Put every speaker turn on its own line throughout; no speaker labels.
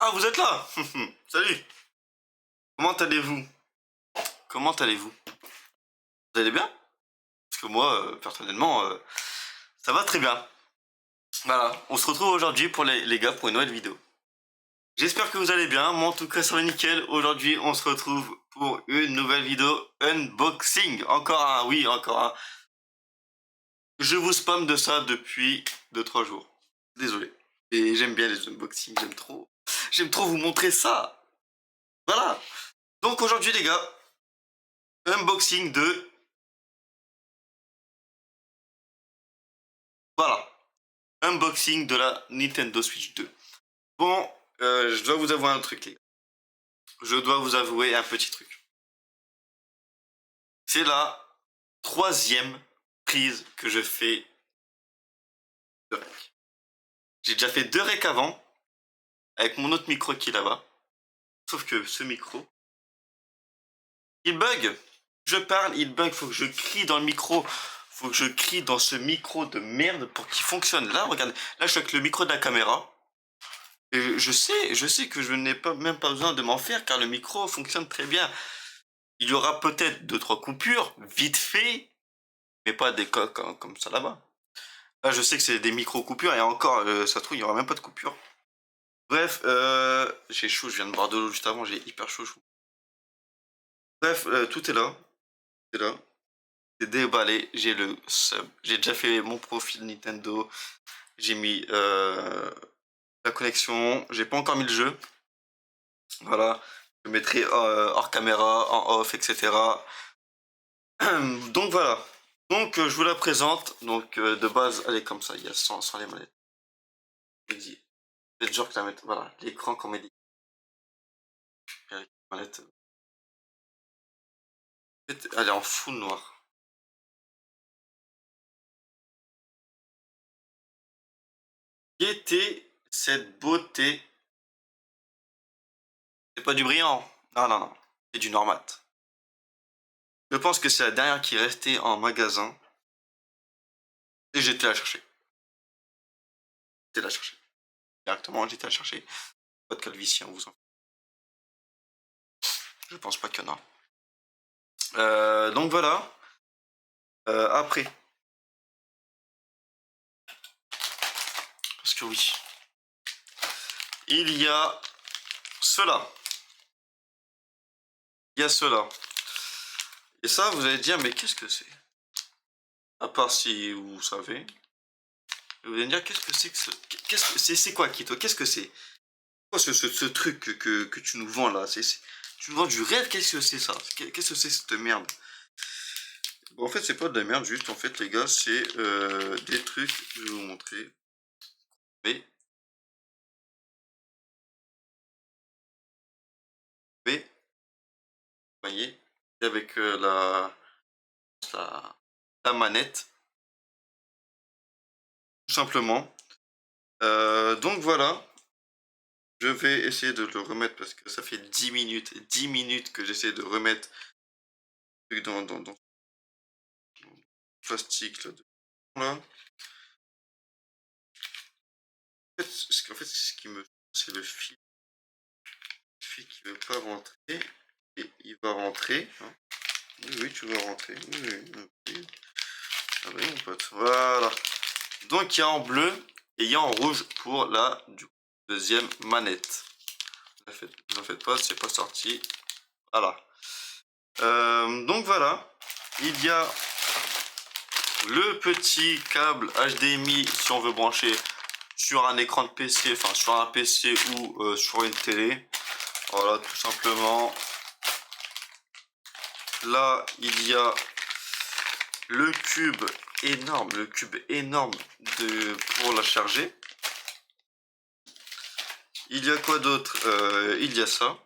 Ah, vous êtes là. Salut. Comment allez-vous? Comment allez-vous? Vous allez bien? Parce que moi, personnellement, ça va très bien. Voilà, on se retrouve aujourd'hui pour les gars pour une nouvelle vidéo. J'espère que vous allez bien, moi en tout cas ça va nickel. Aujourd'hui on se retrouve pour une nouvelle vidéo unboxing. Encore un, oui, encore un. Je vous spam de ça depuis 2-3 jours. Désolé. Et j'aime bien les unboxings, j'aime trop. J'aime trop vous montrer ça. Voilà. Donc aujourd'hui les gars, unboxing de... Voilà. Unboxing de la Nintendo Switch 2. Bon, je dois vous avouer un truc les gars. Je dois vous avouer un petit truc. C'est la 3e prise que je fais de rec. J'ai déjà fait 2 recs avant, avec mon autre micro qui est là-bas. Sauf que ce micro, il bug. Je parle, il bug, faut que je crie dans le micro. Faut que je crie dans ce micro de merde pour qu'il fonctionne. Là, regardez, là je suis avec le micro de la caméra. Et je sais que je n'ai pas, même pas besoin de m'en faire car le micro fonctionne très bien. Il y aura peut-être 2-3 coupures, vite fait, mais pas des coques comme ça là-bas. Là, je sais que c'est des micro-coupures et encore, ça se trouve, il n'y aura même pas de coupure. Bref, j'ai chaud, je viens de boire de l'eau juste avant, j'ai hyper chaud. Bref, tout est là. Tout est là. C'est déballé, j'ai le sub. J'ai déjà fait mon profil Nintendo. J'ai mis la connexion. J'ai pas encore mis le jeu. Voilà. Je mettrai hors caméra, en off, etc. Donc voilà. Donc je vous la présente. Donc de base, elle est comme ça. Il y a sans les manettes. Je dis. C'est genre que la mettre. Voilà. L'écran qu'on met. Avec les manettes. Elle est en full noir. Guettez cette beauté. C'est pas du brillant. Non, non, non. C'est du normat. Je pense que c'est la dernière qui restait en magasin. Et j'étais à la chercher. J'étais la chercher. Directement, j'étais à la chercher. Pas de calvitie, on vous en. Je pense pas qu'il y en a. Donc voilà. Après. Parce que oui. Il y a cela. Il y a cela. Et ça, vous allez dire, mais qu'est-ce que c'est? À part si vous savez. Vous allez me dire, qu'est-ce que c'est que ce... Qu'est-ce que c'est quoi, Kito? Qu'est-ce que c'est? Quoi ce truc que tu nous vends là? Tu nous vends du rêve, qu'est-ce que c'est ça? Qu'est-ce que c'est cette merde? Bon, en fait, c'est pas de la merde, juste en fait, les gars, c'est des trucs, je vais vous montrer. Mais, vous voyez, avec la manette, tout simplement. Donc voilà, je vais essayer de le remettre parce que ça fait 10 minutes que j'essaie de remettre dans le plastique là. Là. En fait, ce qui me... c'est le fil. Le fil qui veut pas rentrer. Et il va rentrer. Hein. Oui, oui, tu vas rentrer. Oui, oui, oui. Ah oui, mon pote. Voilà. Donc il y a en bleu et il y a en rouge pour la deuxième manette. Ne vous en faites pas, c'est pas sorti. Voilà. Donc voilà. Il y a le petit câble HDMI si on veut brancher sur un écran de PC, enfin sur un PC ou sur une télé. Voilà, tout simplement. Là, il y a le cube énorme pour la charger. Il y a quoi d'autre? Il y a ça.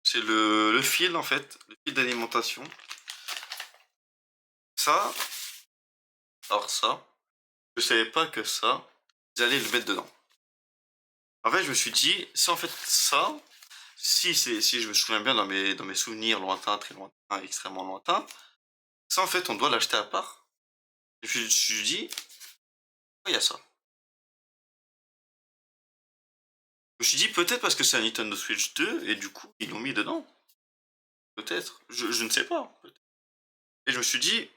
C'est le fil en fait, le fil d'alimentation. Ça, alors ça, je savais pas que ça, ils allaient le mettre dedans. En fait, je me suis dit, c'est en fait ça, si je me souviens bien dans mes souvenirs lointains, très lointains, extrêmement lointains, ça en fait on doit l'acheter à part. Et puis je me suis dit, il y a ça. Je me suis dit peut-être parce que c'est un Nintendo Switch 2 et du coup ils l'ont mis dedans. Peut-être. Je ne sais pas. Et je me suis dit,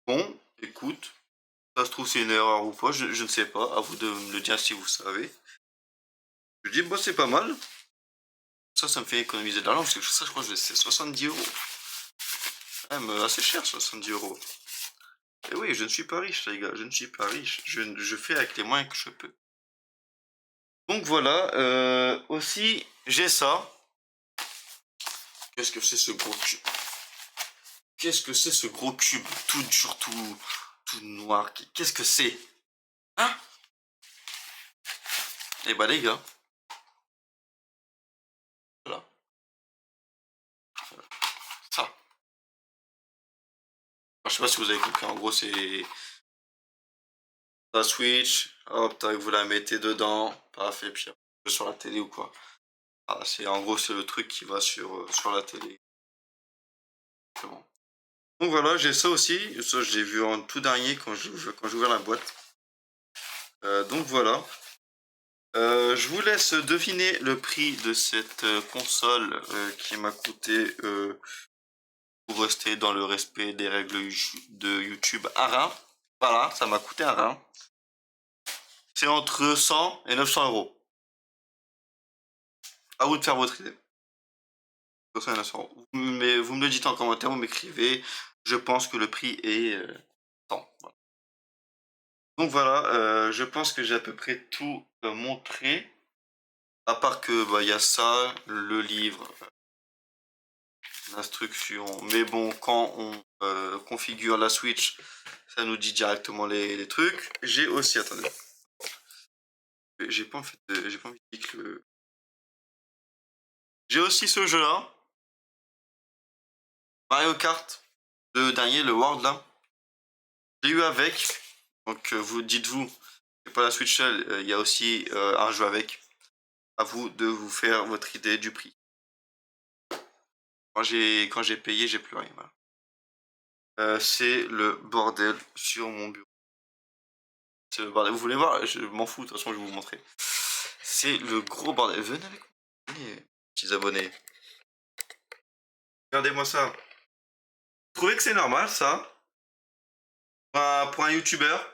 bon, écoute, ça se trouve c'est une erreur ou pas, je ne sais pas, à vous de me le dire si vous savez. Je me dis, bon, c'est pas mal. Ça me fait économiser de l'argent, parce que ça, je crois que c'est 70 €. Même assez cher, 70 €. Et oui, je ne suis pas riche, les gars, je ne suis pas riche. Je fais avec les moyens que je peux. Donc voilà, aussi, j'ai ça. Qu'est-ce que c'est ce gros cube? Qu'est-ce que c'est ce gros cube tout dur, tout noir? Qu'est-ce que c'est? Hein? Eh bah les gars, voilà, ça. Je sais pas si vous avez compris, en gros c'est la Switch, hop, tac, vous la mettez dedans, paf, et puis sur la télé ou quoi. Ah, en gros c'est le truc qui va sur la télé. Bon. Donc voilà, j'ai ça aussi, ça je l'ai vu en tout dernier quand j'ai ouvert la boîte. Donc voilà. Je vous laisse deviner le prix de cette console qui m'a coûté, pour rester dans le respect des règles de YouTube, un rein. Voilà, ça m'a coûté un rein. C'est entre 100 et 900 €. À vous de faire votre idée. 100 et 900 €. Mais vous me le dites en commentaire, vous m'écrivez. Je pense que le prix est tant. Voilà. Donc voilà, je pense que j'ai à peu près tout montré. À part que bah, y a ça, le livre, l'instruction. Mais bon, quand on configure la Switch, ça nous dit directement les trucs. J'ai aussi, attendez, j'ai pas, j'ai pas envie de dire que j'ai aussi ce jeu-là, Mario Kart, le dernier, le World là. J'ai eu avec, donc vous dites-vous, c'est pas la Switch seule, il y a aussi un jeu avec. À vous de vous faire votre idée du prix. Quand j'ai payé, j'ai plus rien. Voilà. C'est le bordel sur mon bureau. C'est le bordel. Vous voulez voir? Je m'en fous, de toute façon, je vais vous montrer. C'est le gros bordel. Venez avec moi. Venez, petits abonnés. Regardez-moi ça. Vous trouvez que c'est normal, ça? Pour un youtubeur?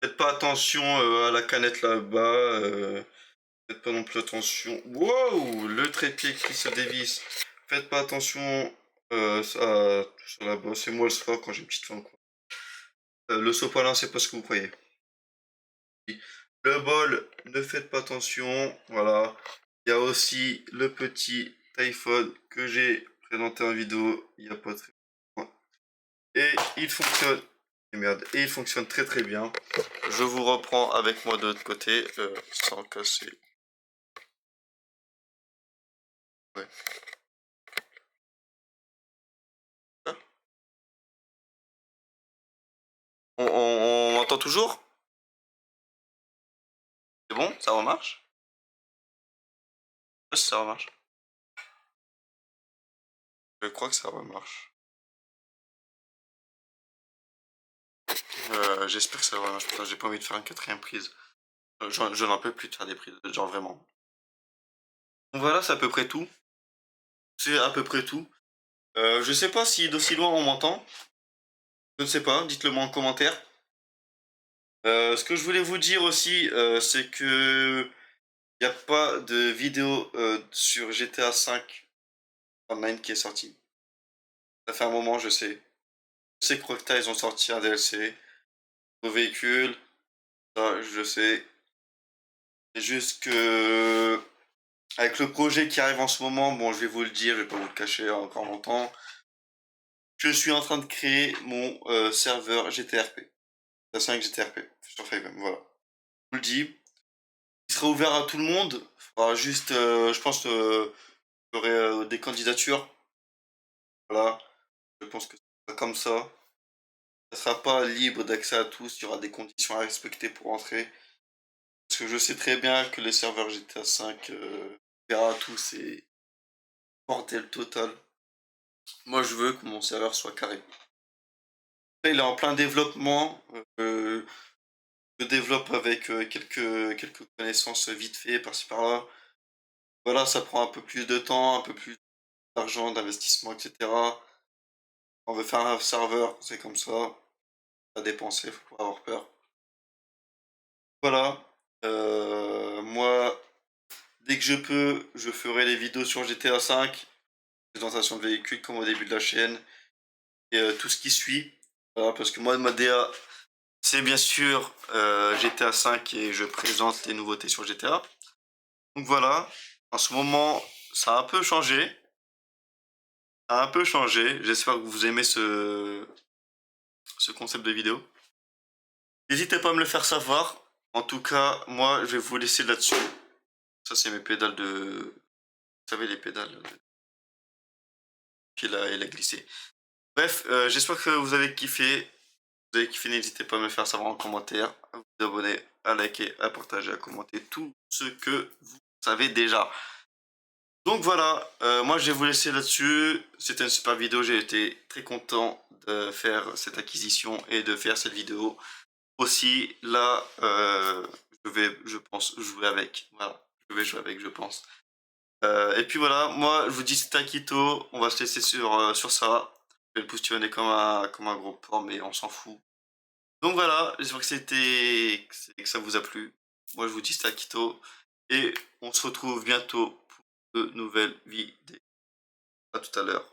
Faites pas attention à la canette là-bas. Faites pas non plus attention. Wow! Le trépied qui se dévisse. Faites pas attention à tout ça là-bas. C'est moi le sport quand j'ai une petite faim, quoi. Le sopalin, c'est pas ce que vous croyez. Le bol, ne faites pas attention. Voilà. Il y a aussi le petit iPhone que j'ai présenté en vidéo il y a pas très longtemps. Et il fonctionne. Et merde. Et il fonctionne très très bien. Je vous reprends avec moi de l'autre côté, sans casser. Ouais. Hein? On m'entend toujours? C'est bon? Ça remarche? Ouais, ça remarche. Je crois que ça remarche. J'espère que ça remarche. Putain, j'ai pas envie de faire une quatrième prise. Je n'en peux plus de faire des prises, genre vraiment. Donc voilà, c'est à peu près tout. C'est à peu près tout. Je sais pas si d'aussi loin on m'entend. Je ne sais pas, dites-le moi en commentaire. Ce que je voulais vous dire aussi, c'est que il n'y a pas de vidéo sur GTA 5 Online qui est sorti. Ça fait un moment, je sais. Je sais que Rockstar, ils ont sorti un DLC. Nos véhicules, ça, je sais. C'est juste que avec le projet qui arrive en ce moment, bon, je vais vous le dire, je vais pas vous le cacher encore longtemps. Je suis en train de créer mon serveur GTRP. GTA 5 GTRP sur Fiverr, voilà. Je vous le dis. Il sera ouvert à tout le monde. Il faudra juste, je pense, j'aurai des candidatures. Voilà. Je pense que ce sera comme ça. Ça sera pas libre d'accès à tous. Il y aura des conditions à respecter pour entrer. Parce que je sais très bien que les serveurs GTA 5 ouverts à tous, c'est bordel total. Moi, je veux que mon serveur soit carré. Là, il est en plein développement. je développe avec quelques connaissances vite fait par-ci par-là. Voilà, ça prend un peu plus de temps, un peu plus d'argent, d'investissement, etc. On veut faire un serveur, c'est comme ça. À dépenser, faut pas avoir peur. Voilà. Moi, dès que je peux, je ferai les vidéos sur GTA 5, présentation de véhicules comme au début de la chaîne, et tout ce qui suit. Voilà, parce que moi, ma DA, c'est bien sûr GTA 5 et je présente les nouveautés sur GTA. Donc voilà, en ce moment, ça a un peu changé. Ça a un peu changé. J'espère que vous aimez ce concept de vidéo. N'hésitez pas à me le faire savoir. En tout cas, moi, je vais vous laisser là-dessus. Ça, c'est mes pédales de... Vous savez, les pédales qu'il a glissé. Bref, j'espère que vous avez kiffé. Vous avez kiffé, n'hésitez pas à me le faire savoir en commentaire, à vous abonner, à liker, à partager, à commenter tout ce que vous savez déjà. Donc voilà, moi je vais vous laisser là-dessus. C'était une super vidéo, j'ai été très content de faire cette acquisition et de faire cette vidéo. Aussi, là, je vais, je pense, jouer avec. Voilà, je vais jouer avec, je pense. Et puis voilà, moi je vous dis c'était Akito, on va se laisser sur ça. Je vais le positionner comme un gros porc, mais on s'en fout. Donc voilà, j'espère que ça vous a plu. Moi je vous dis c'était Akito. Et on se retrouve bientôt pour de nouvelles vidéos. À tout à l'heure.